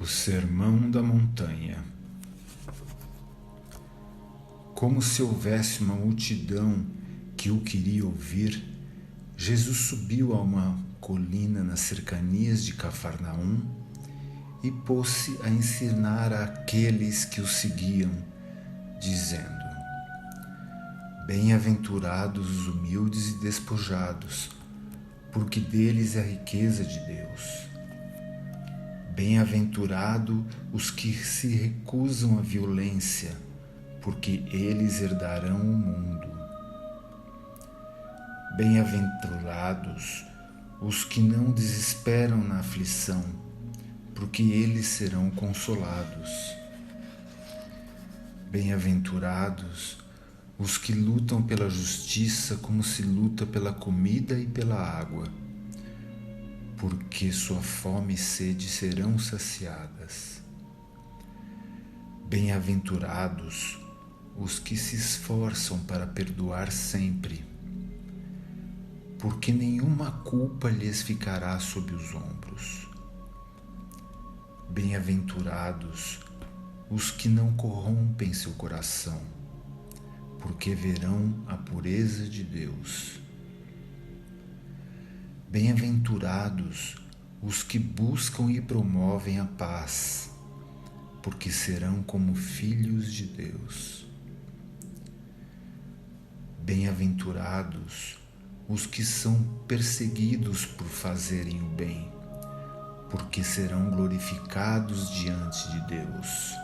O Sermão da Montanha. Como se houvesse uma multidão que o queria ouvir, Jesus subiu a uma colina nas cercanias de Cafarnaum e pôs-se a ensinar àqueles que o seguiam, dizendo: Bem-aventurados os humildes e despojados, porque deles é a riqueza de Deus. Bem-aventurado os que se recusam à violência, porque eles herdarão o mundo. Bem-aventurados os que não desesperam na aflição, porque eles serão consolados. Bem-aventurados os que lutam pela justiça como se luta pela comida e pela água, porque sua fome e sede serão saciadas. Bem-aventurados os que se esforçam para perdoar sempre, porque nenhuma culpa lhes ficará sob os ombros. Bem-aventurados os que não corrompem seu coração, porque verão a pureza de Deus. Bem-aventurados os que buscam e promovem a paz, porque serão como filhos de Deus. Bem-aventurados os que são perseguidos por fazerem o bem, porque serão glorificados diante de Deus.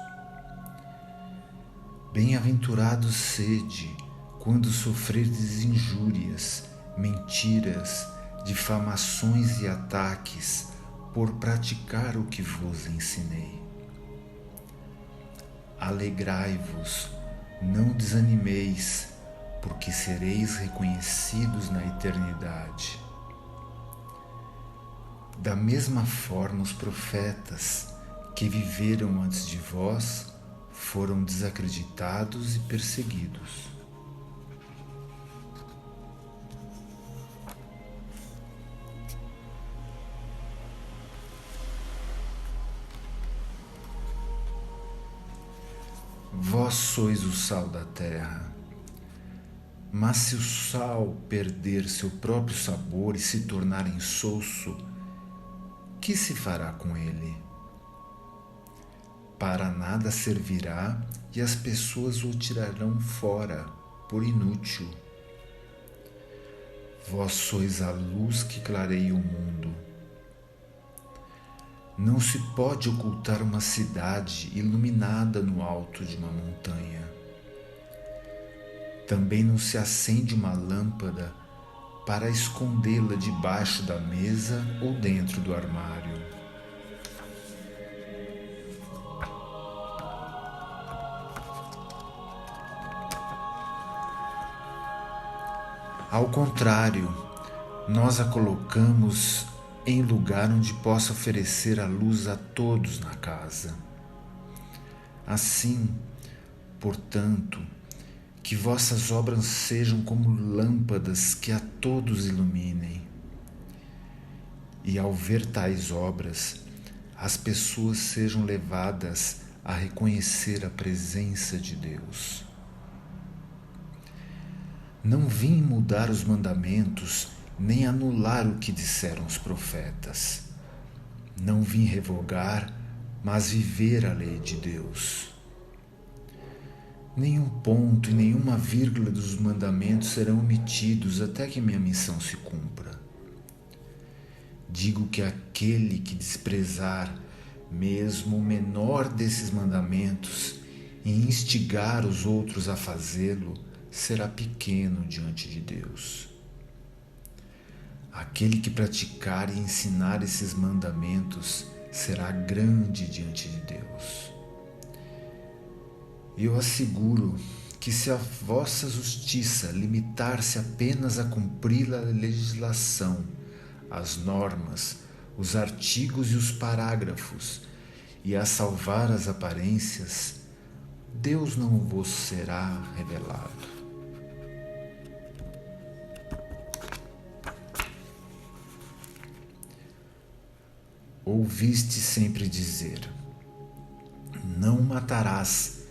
Bem-aventurados sede quando sofrerdes injúrias, mentiras, difamações e ataques por praticar o que vos ensinei. Alegrai-vos, não desanimeis, porque sereis reconhecidos na eternidade. Da mesma forma, os profetas que viveram antes de vós foram desacreditados e perseguidos. Vós sois o sal da terra. Mas se o sal perder seu próprio sabor e se tornar insosso, que se fará com ele? Para nada servirá e as pessoas o tirarão fora, por inútil. Vós sois a luz que clareia o mundo. Não se pode ocultar uma cidade iluminada no alto de uma montanha. Também não se acende uma lâmpada para escondê-la debaixo da mesa ou dentro do armário. Ao contrário, nós a colocamos em lugar onde possa oferecer a luz a todos na casa. Assim, portanto, que vossas obras sejam como lâmpadas que a todos iluminem. E ao ver tais obras, as pessoas sejam levadas a reconhecer a presença de Deus. Não vim mudar os mandamentos, nem anular o que disseram os profetas. Não vim revogar, mas viver a lei de Deus. Nenhum ponto e nenhuma vírgula dos mandamentos serão omitidos até que minha missão se cumpra. Digo que aquele que desprezar mesmo o menor desses mandamentos e instigar os outros a fazê-lo, será pequeno diante de Deus. Aquele que praticar e ensinar esses mandamentos será grande diante de Deus. Eu asseguro que se a vossa justiça limitar-se apenas a cumprir a legislação, as normas, os artigos e os parágrafos, e a salvar as aparências, Deus não vos será revelado. Ouviste sempre dizer: matarás.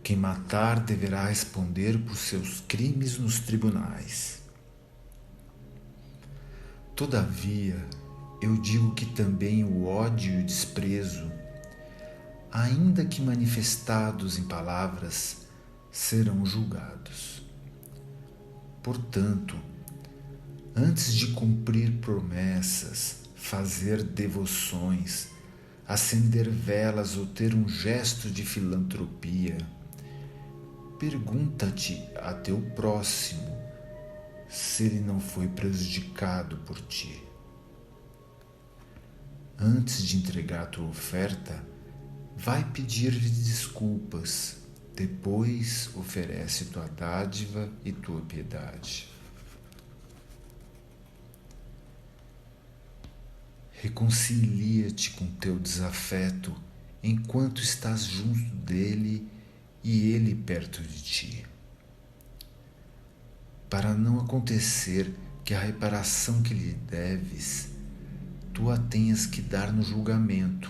Quem matar deverá responder por seus crimes nos tribunais. Todavia, eu digo que também o ódio e o desprezo, ainda que manifestados em palavras, serão julgados. Portanto, antes de cumprir promessas, fazer devoções, acender velas ou ter um gesto de filantropia, pergunta-te a teu próximo se ele não foi prejudicado por ti. Antes de entregar tua oferta, vai pedir-lhe desculpas, depois oferece tua dádiva e tua piedade. Reconcilia-te com teu desafeto enquanto estás junto dele e ele perto de ti, para não acontecer que a reparação que lhe deves tu a tenhas que dar no julgamento,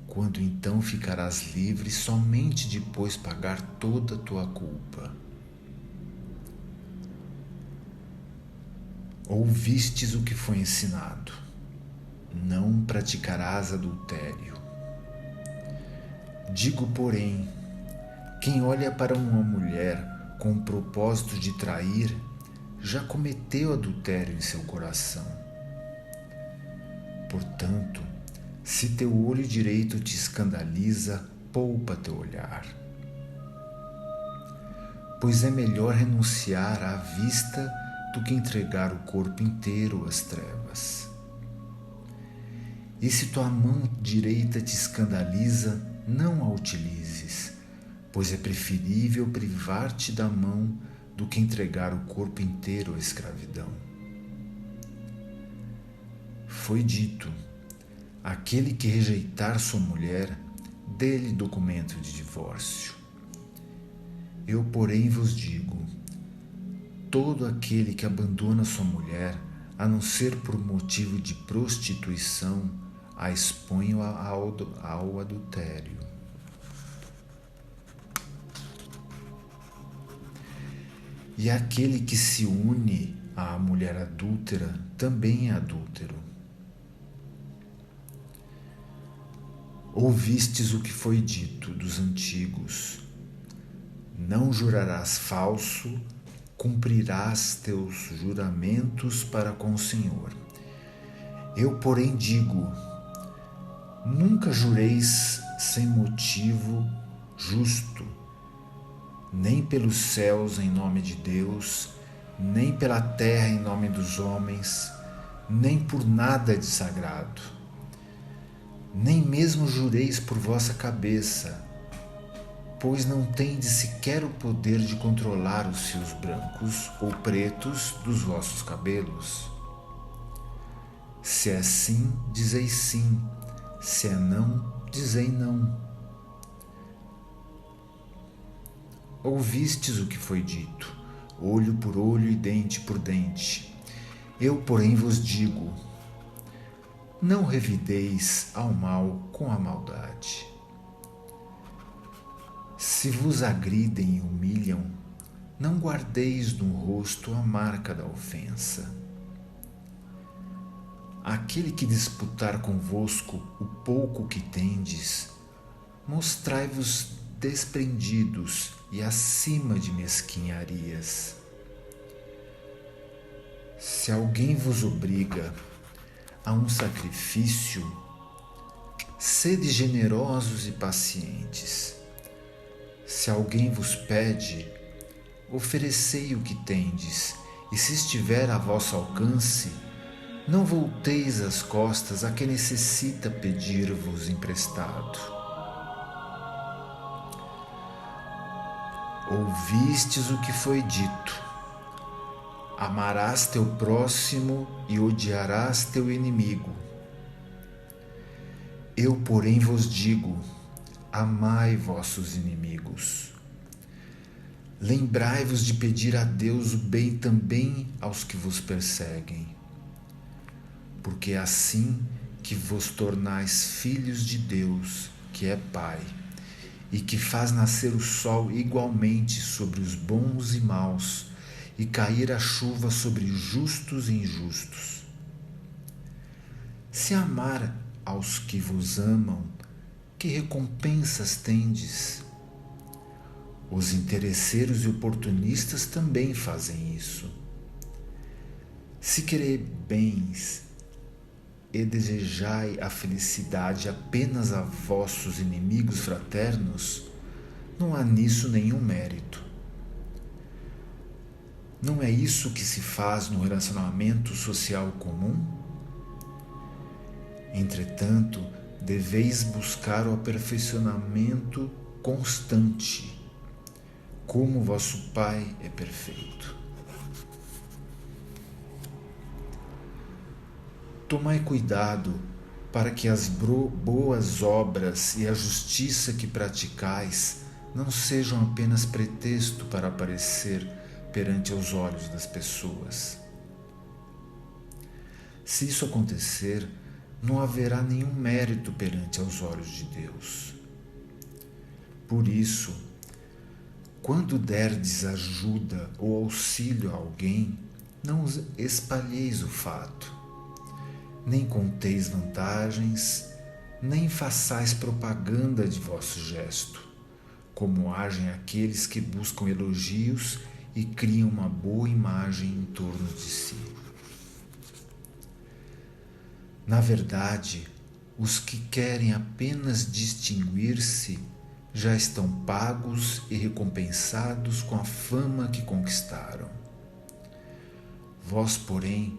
quando então ficarás livre somente depois pagar toda a tua culpa. Ouvistes o que foi ensinado: não praticarás adultério. Digo, porém, quem olha para uma mulher com o propósito de trair, já cometeu adultério em seu coração. Portanto, se teu olho direito te escandaliza, poupa teu olhar. Pois é melhor renunciar à vista do que entregar o corpo inteiro às trevas. E se tua mão direita te escandaliza, não a utilizes, pois é preferível privar-te da mão do que entregar o corpo inteiro à escravidão. Foi dito: aquele que rejeitar sua mulher, dê-lhe documento de divórcio. Eu, porém, vos digo: todo aquele que abandona sua mulher, a não ser por motivo de prostituição, a expõe ao adultério. E aquele que se une à mulher adúltera também é adúltero. Ouvistes o que foi dito dos antigos: não jurarás falso, cumprirás teus juramentos para com o Senhor. Eu, porém, digo: nunca jureis sem motivo justo, nem pelos céus em nome de Deus, nem pela terra em nome dos homens, nem por nada de sagrado. Nem mesmo jureis por vossa cabeça, pois não tendes sequer o poder de controlar os fios brancos ou pretos dos vossos cabelos. Se é sim, dizei sim, se é não, dizei não. Ouvistes o que foi dito: olho por olho e dente por dente. Eu, porém, vos digo: não revideis ao mal com a maldade. Se vos agridem e humilham, não guardeis no rosto a marca da ofensa. Aquele que disputar convosco o pouco que tendes, mostrai-vos desprendidos e acima de mesquinharias. Se alguém vos obriga a um sacrifício, sede generosos e pacientes. Se alguém vos pede, oferecei o que tendes, e se estiver a vosso alcance, não volteis as costas a quem necessita pedir-vos emprestado. Ouvistes o que foi dito: amarás teu próximo e odiarás teu inimigo. Eu, porém, vos digo: amai vossos inimigos. Lembrai-vos de pedir a Deus o bem também aos que vos perseguem, porque é assim que vos tornais filhos de Deus, que é Pai. e que faz nascer o sol igualmente sobre os bons e maus, e cair a chuva sobre justos e injustos. Se amar aos que vos amam, que recompensas tendes? Os interesseiros e oportunistas também fazem isso. Se querer bens e desejai a felicidade apenas a vossos inimigos fraternos, não há nisso nenhum mérito. Não é isso que se faz no relacionamento social comum? Entretanto, deveis buscar o aperfeiçoamento constante, como vosso Pai é perfeito. Tomai cuidado para que as boas obras e a justiça que praticais não sejam apenas pretexto para aparecer perante os olhos das pessoas. Se isso acontecer, não haverá nenhum mérito perante os olhos de Deus. Por isso, quando derdes ajuda ou auxílio a alguém, não espalheis o fato, nem conteis vantagens, nem façais propaganda de vosso gesto, como agem aqueles que buscam elogios e criam uma boa imagem em torno de si. Na verdade, os que querem apenas distinguir-se já estão pagos e recompensados com a fama que conquistaram. Vós, porém,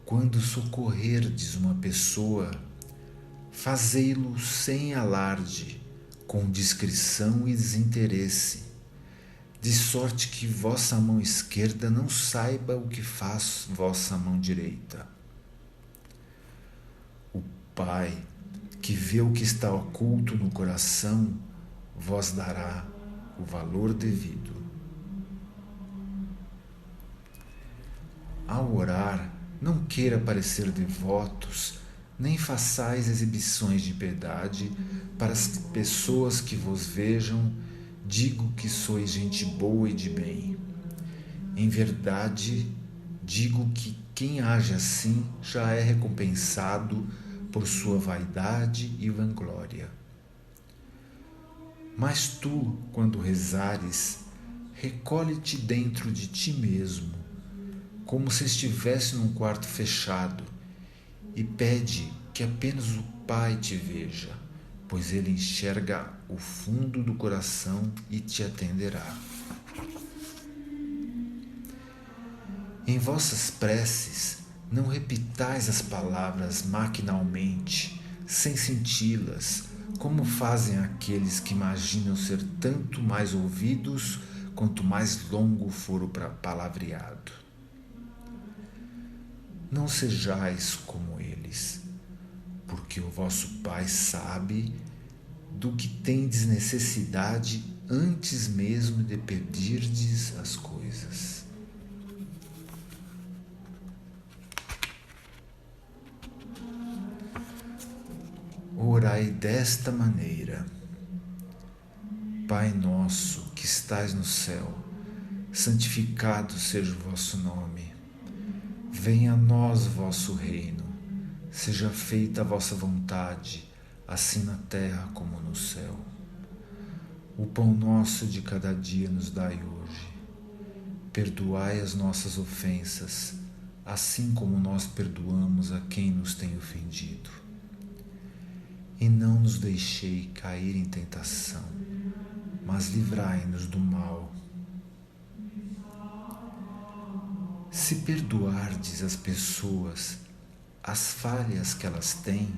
quando socorrerdes uma pessoa, fazei-lo sem alarde, com discrição e desinteresse, de sorte que vossa mão esquerda não saiba o que faz vossa mão direita. O Pai, que vê o que está oculto no coração, vos dará o valor devido. Ao orar, não queira parecer devotos, nem façais exibições de piedade para as pessoas que vos vejam. Digo que sois gente boa e de bem. Em verdade, digo que quem age assim já é recompensado por sua vaidade e vanglória. Mas tu, quando rezares, recolhe-te dentro de ti mesmo, como se estivesse num quarto fechado, e pede que apenas o Pai te veja, pois ele enxerga o fundo do coração e te atenderá. Em vossas preces, não repitais as palavras maquinalmente, sem senti-las, como fazem aqueles que imaginam ser tanto mais ouvidos quanto mais longo for o palavreado. Não sejais como eles, porque o vosso Pai sabe do que tendes necessidade antes mesmo de pedirdes as coisas. Orai desta maneira: Pai nosso que estais no céu, santificado seja o vosso nome. Venha a nós o vosso reino. Seja feita a vossa vontade, assim na terra como no céu. O pão nosso de cada dia nos dai hoje. Perdoai as nossas ofensas, assim como nós perdoamos a quem nos tem ofendido. E não nos deixei cair em tentação, mas livrai-nos do mal. Se perdoardes as pessoas as falhas que elas têm,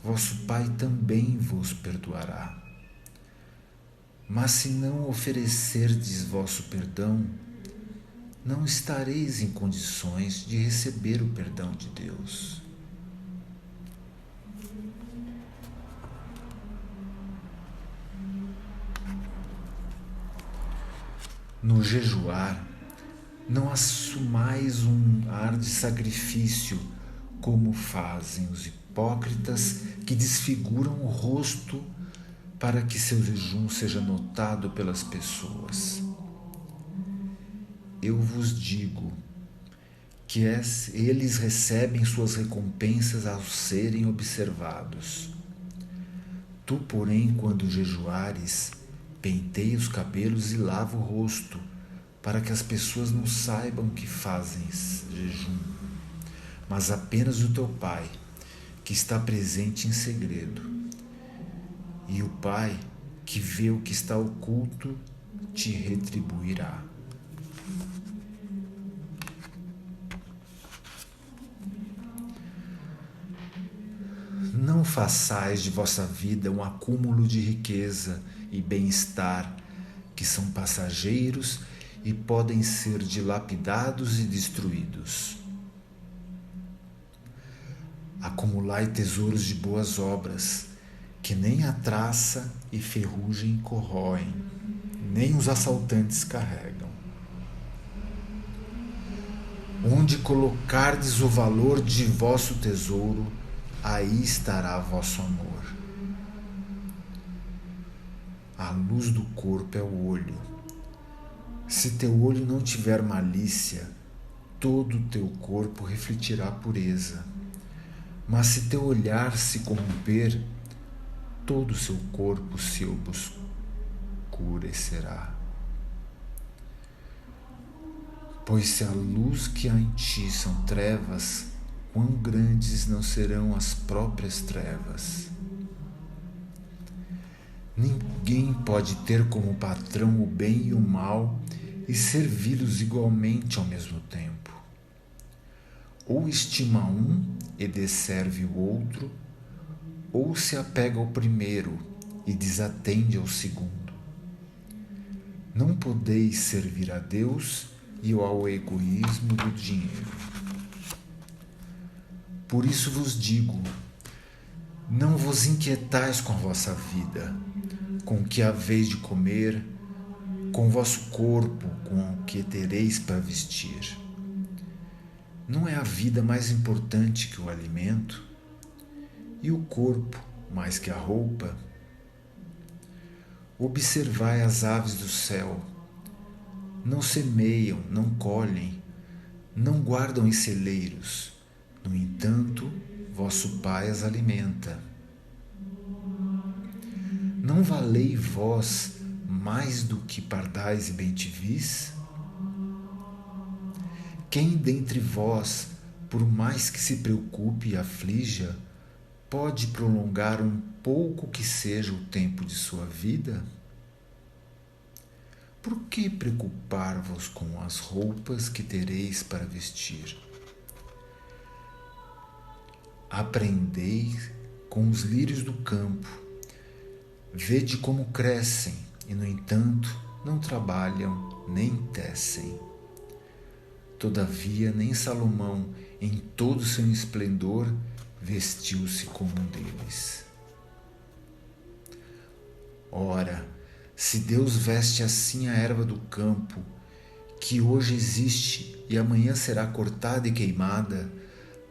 vosso Pai também vos perdoará. Mas se não oferecerdes vosso perdão, não estareis em condições de receber o perdão de Deus. No jejuar, não assumais um ar de sacrifício, como fazem os hipócritas que desfiguram o rosto para que seu jejum seja notado pelas pessoas. Eu vos digo que eles recebem suas recompensas ao serem observados. Tu, porém, quando jejuares, penteia os cabelos e lava o rosto, para que as pessoas não saibam que fazes jejum, mas apenas o teu Pai, que está presente em segredo. E o Pai, que vê o que está oculto, te retribuirá. Não façais de vossa vida um acúmulo de riqueza e bem-estar, que são passageiros e podem ser dilapidados e destruídos. Acumulai tesouros de boas obras, que nem a traça e ferrugem corroem, nem os assaltantes carregam. Onde colocardes o valor de vosso tesouro, aí estará vosso amor. A luz do corpo é o olho. Se teu olho não tiver malícia, todo o teu corpo refletirá pureza. Mas se teu olhar se corromper, todo o seu corpo se obscurecerá. Pois se a luz que há em ti são trevas, quão grandes não serão as próprias trevas? Ninguém pode ter como patrão o bem e o mal e servi-los igualmente ao mesmo tempo. Ou estima um e desserve o outro, ou se apega ao primeiro e desatende ao segundo. Não podeis servir a Deus e ao egoísmo do dinheiro. Por isso vos digo, não vos inquietais com a vossa vida, com o que haveis de comer, com o vosso corpo, com o que tereis para vestir. Não é a vida mais importante que o alimento? E o corpo mais que a roupa? Observai as aves do céu. Não semeiam, não colhem, não guardam em celeiros. No entanto, vosso Pai as alimenta. Não valei vós mais do que pardais e bem-te-vis? Quem dentre vós, por mais que se preocupe e aflija, pode prolongar um pouco que seja o tempo de sua vida? Por que preocupar-vos com as roupas que tereis para vestir? Aprendei com os lírios do campo. Vede como crescem, e no entanto não trabalham nem tecem. Todavia nem Salomão, em todo o seu esplendor, vestiu-se como um deles. Ora, se Deus veste assim a erva do campo, que hoje existe e amanhã será cortada e queimada,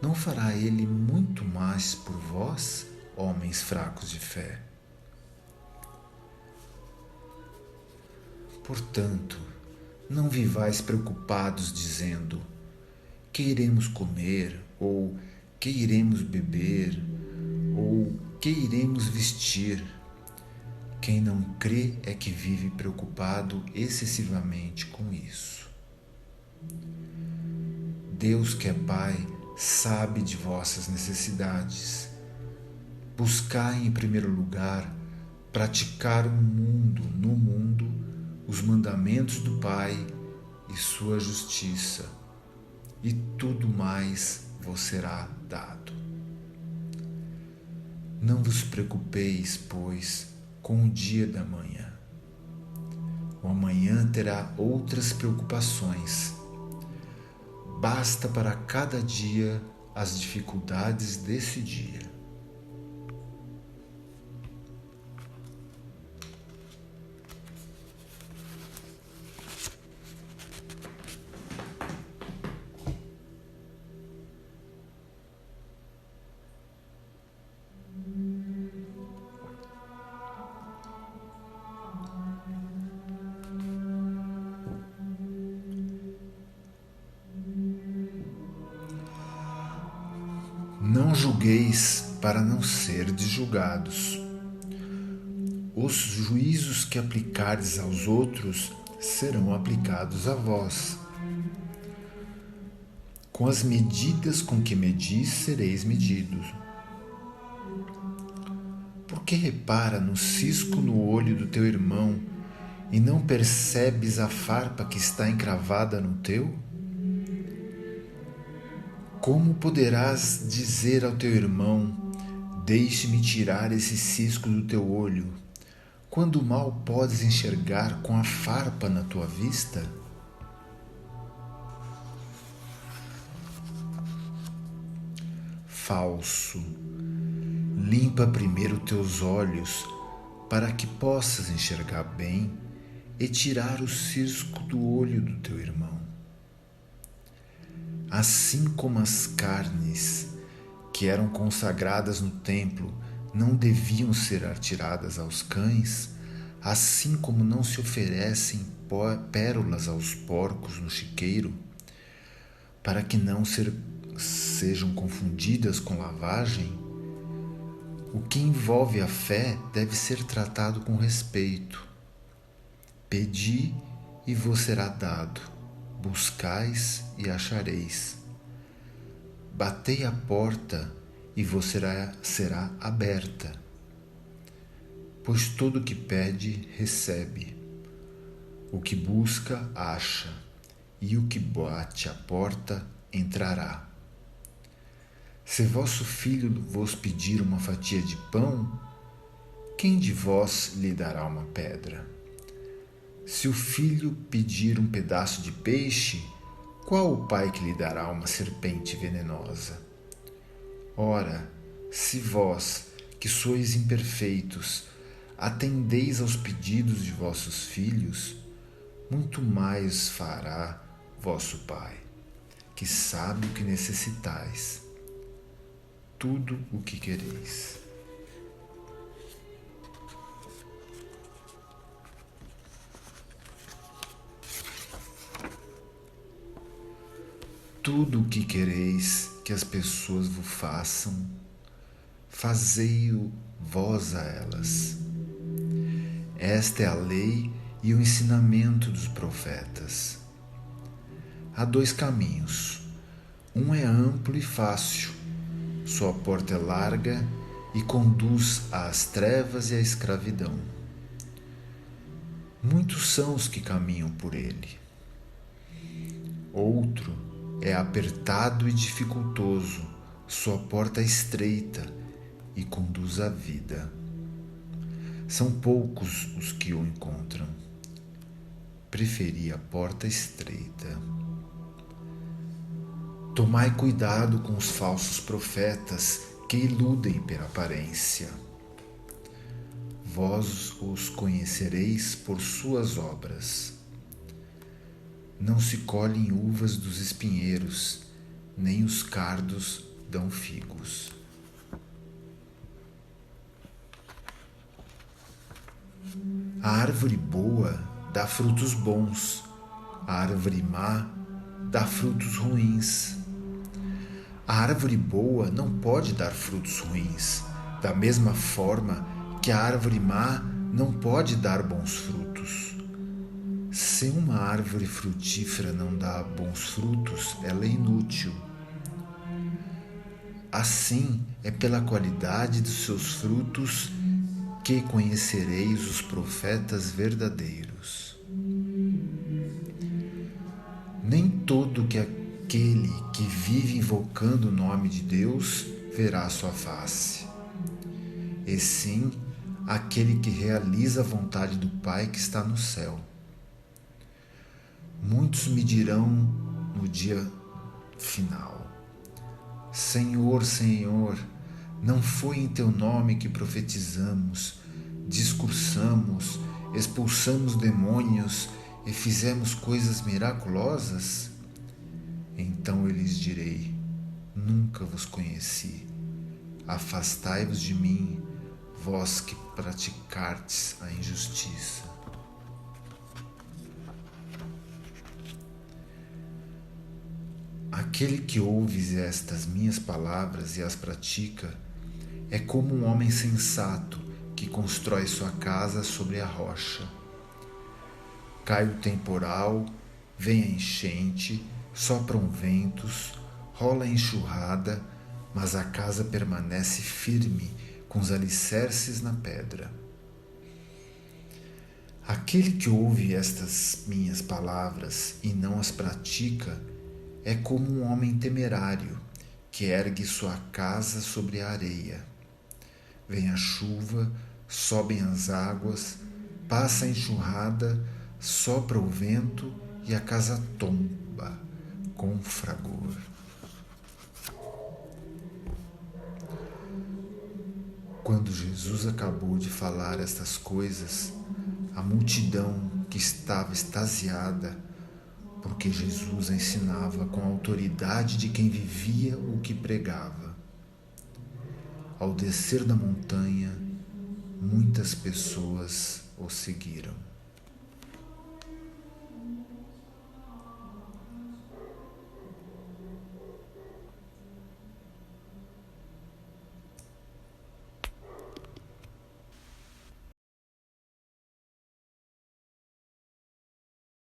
não fará Ele muito mais por vós, homens fracos de fé? Portanto, não vivais preocupados dizendo: que iremos comer, ou que iremos beber, ou que iremos vestir. Quem não crê é que vive preocupado excessivamente com isso. Deus, que é Pai, sabe de vossas necessidades. Buscai em primeiro lugar praticar no mundo, os mandamentos do Pai e sua justiça, e tudo mais vos será dado. Não vos preocupeis, pois, com o dia da manhã. O amanhã terá outras preocupações. Basta para cada dia as dificuldades desse dia. julgueis para não serdes julgados. Os juízos que aplicardes aos outros serão aplicados a vós. Com as medidas com que medis, sereis medidos. Por que repara no cisco no olho do teu irmão e não percebes a farpa que está encravada no teu? Como poderás dizer ao teu irmão: deixe-me tirar esse cisco do teu olho, quando mal podes enxergar com a farpa na tua vista? Falso, limpa primeiro teus olhos, para que possas enxergar bem e tirar o cisco do olho do teu irmão. Assim como as carnes que eram consagradas no templo não deviam ser atiradas aos cães, assim como não se oferecem pérolas aos porcos no chiqueiro, para que não sejam confundidas com lavagem, o que envolve a fé deve ser tratado com respeito. Pedi e vos será dado, buscais e achareis. Batei a porta e vos será aberta. Pois todo o que pede, recebe. O que busca, acha. E o que bate a porta, entrará. Se vosso filho vos pedir uma fatia de pão, quem de vós lhe dará uma pedra? Se o filho pedir um pedaço de peixe, qual o pai que lhe dará uma serpente venenosa? Ora, se vós, que sois imperfeitos, atendeis aos pedidos de vossos filhos, muito mais fará vosso Pai, que sabe o que necessitais, tudo o que quereis. Tudo o que quereis que as pessoas vos façam, fazei-o vós a elas. Esta é a lei e o ensinamento dos profetas. Há dois caminhos. Um é amplo e fácil, sua porta é larga e conduz às trevas e à escravidão. Muitos são os que caminham por ele. Outro é apertado e dificultoso, sua porta é estreita e conduz à vida. São poucos os que o encontram. Preferi a porta estreita. Tomai cuidado com os falsos profetas que iludem pela aparência. Vós os conhecereis por suas obras. Não se colhem uvas dos espinheiros, nem os cardos dão figos. A árvore boa dá frutos bons, a árvore má dá frutos ruins. A árvore boa não pode dar frutos ruins, da mesma forma que a árvore má não pode dar bons frutos. Se uma árvore frutífera não dá bons frutos, ela é inútil. Assim é pela qualidade dos seus frutos que conhecereis os profetas verdadeiros. Nem todo aquele que vive invocando o nome de Deus verá a sua face, e sim aquele que realiza a vontade do Pai que está no céu. Muitos me dirão no dia final: Senhor, Senhor, não foi em teu nome que profetizamos, discursamos, expulsamos demônios e fizemos coisas miraculosas? Então eu lhes direi: nunca vos conheci. Afastai-vos de mim, vós que praticardes a injustiça. Aquele que ouve estas minhas palavras e as pratica é como um homem sensato que constrói sua casa sobre a rocha. Cai o temporal, vem a enchente, sopram ventos, rola a enxurrada, mas a casa permanece firme, com os alicerces na pedra. Aquele que ouve estas minhas palavras e não as pratica é como um homem temerário que ergue sua casa sobre a areia. Vem a chuva, sobem as águas, passa a enxurrada, sopra o vento e a casa tomba com fragor. Quando Jesus acabou de falar estas coisas, a multidão que estava extasiada, porque Jesus ensinava com a autoridade de quem vivia o que pregava. Ao descer da montanha, muitas pessoas o seguiram.